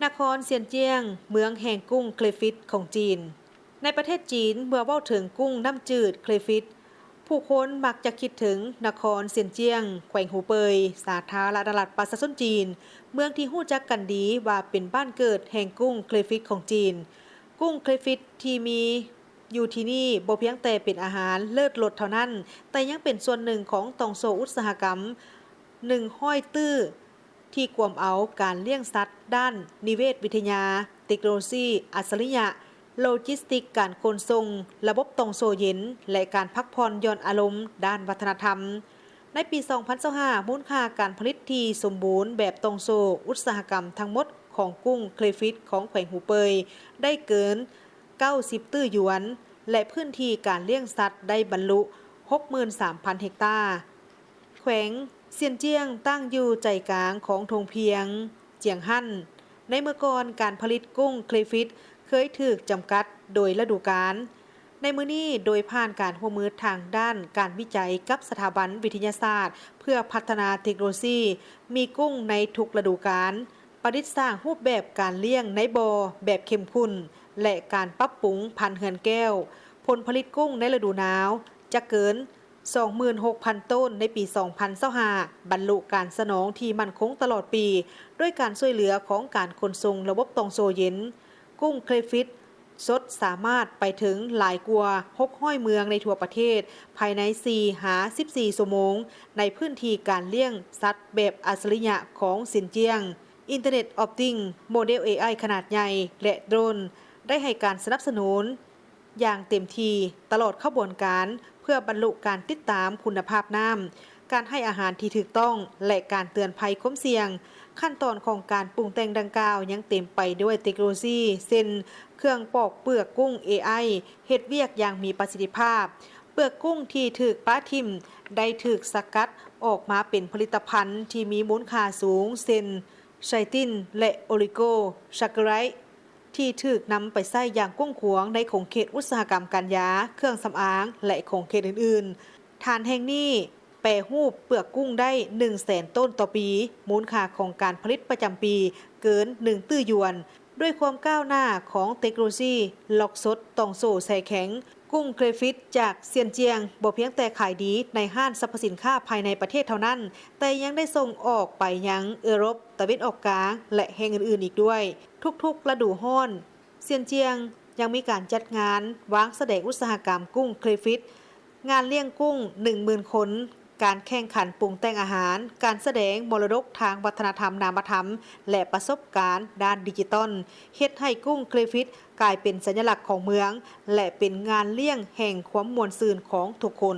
นครเซียนเจี้ยงเมืองแห่งกุ้งเคลฟิตของจีนในประเทศจีนเมื่อเว้าถึงกุ้งน้ำจืดเคลฟิตผู้คนมักจะคิดถึงนครเซียนเจี้ยงแขวงหูเปยสาธารณรัฐประชาชนจีนเมืองที่ฮู้จักกันดีว่าเป็นบ้านเกิดแห่งกุ้งเคลฟิตของจีนกุ้งเคลฟิตที่มีอยู่ที่นี่บ่เพียงแต่เป็นอาหารเลิศรสเท่านั้นแต่ยังเป็นส่วนหนึ่งของตองโซอุตสาหกรรม100 ตื้อที่กวมเอาการเลี้ยงสัตว์ด้านนิเวศวิทยาเทคโนโลยีอัจฉริยะโลจิสติกการขนส่งระบบตองโซเย็นและการพักผ่อนหย่อนอารมณ์ด้านวัฒนธรรมในปี 2025 มูลค่าการผลิตที่สมบูรณ์แบบตองโซอุตสาหกรรมทั้งหมดของกุ้งเคลฟิตของแขวงหูเปยได้เกิน 90 ตื้อหยวนและพื้นที่การเลี้ยงสัตว์ได้บรรลุ 63,000 เฮกตาร์แขวงเซียนเจี้ยงตั้งอยู่ใจกลางของทงเพียงเจียงฮั่นในเมื่อก่อนการผลิตกุ้งเคลฟิตเคยถูกจำกัดโดยฤดูกาลในมื้อนี้โดยผ่านการร่วมมือทางด้านการวิจัยกับสถาบันวิทยาศาสตร์เพื่อพัฒนาเทคโนโลยีมีกุ้งในทุกฤดูกาลประดิษฐ์สร้างรูปแบบการเลี้ยงในบ่อแบบเข้มข้นและการปรับปรุงพันธุ์เหือนแก้วผลผลิตกุ้งในฤดูหนาวจะเกิน 26,000 ต้นในปี 2025 บรรลุการสนองที่มั่นคงตลอดปีด้วยการช่วยเหลือของการขนส่งระบบตองโซเย็นกุ้งเคลฟิตสดสามารถไปถึงหลายกว่า600เมืองในทั่วประเทศภายใน 4-14 ชั่วโมงในพื้นที่การเลี้ยงสัตว์แบบอัจฉริยะของซินเจียง Internet of Things โมเดล AI ขนาดใหญ่และโดรนได้ให้การสนับสนุนอย่างเต็มที่ตลอดขบวนการเพื่อบรรลุการติดตามคุณภาพน้ำการให้อาหารที่ถูกต้องและการเตือนภัยความเสี่ยงขั้นตอนของการปรุงแต่งดังกล่าวยังเต็มไปด้วยเทคโนโลยีเช่นเครื่องปอกเปลือกกุ้ง AI เฮ็ดเวียกอย่างมีประสิทธิภาพเปลือกกุ้งที่ถูกปะทิ่มได้ถูกสกัดออกมาเป็นผลิตภัณฑ์ที่มีมูลค่าสูงเช่นไชตินและโอลิโกซักเคอไรต์ที่ถูกนำไปใช้อย่างกว้างขวางในของเขตอุตสาหกรรมการยาเครื่องสำอางและของเขตอื่นๆฐานแห่งนี้แปรรูปเปลือกกุ้งได้ 100,000 ต้นต่อปีมูลค่าของการผลิตประจำปีเกิน 1 ตื้อหยวนด้วยความก้าวหน้าของเทคโนโลยีล็อกสดตองโซ่ใส่แข็งกุ้งเคลฟิตจากเซียนเจียงบ่เพียงแต่ขายดีในห้างสรรพสินค้าภายในประเทศเท่านั้นแต่ยังได้ส่งออกไปยังยุโรปตะวันออกกลางและแห่งอื่นๆอีกด้วยทุกๆฤดูร้อนเซียนเจียงยังมีการจัดงานวางแสดงอุตสาหกรรมกุ้งเคลฟิตงานเลี้ยงกุ้ง 10,000 คนการแข่งขันปรุงแต่งอาหารการแสดงมรดกทางวัฒนธรรมนามธรรมและประสบการณ์ด้านดิจิตอลเฮ็ดให้กุ้งเคลฟิตกลายเป็นสัญลักษณ์ของเมืองและเป็นงานเลี้ยงแห่งความม่วนซื่นของทุกคน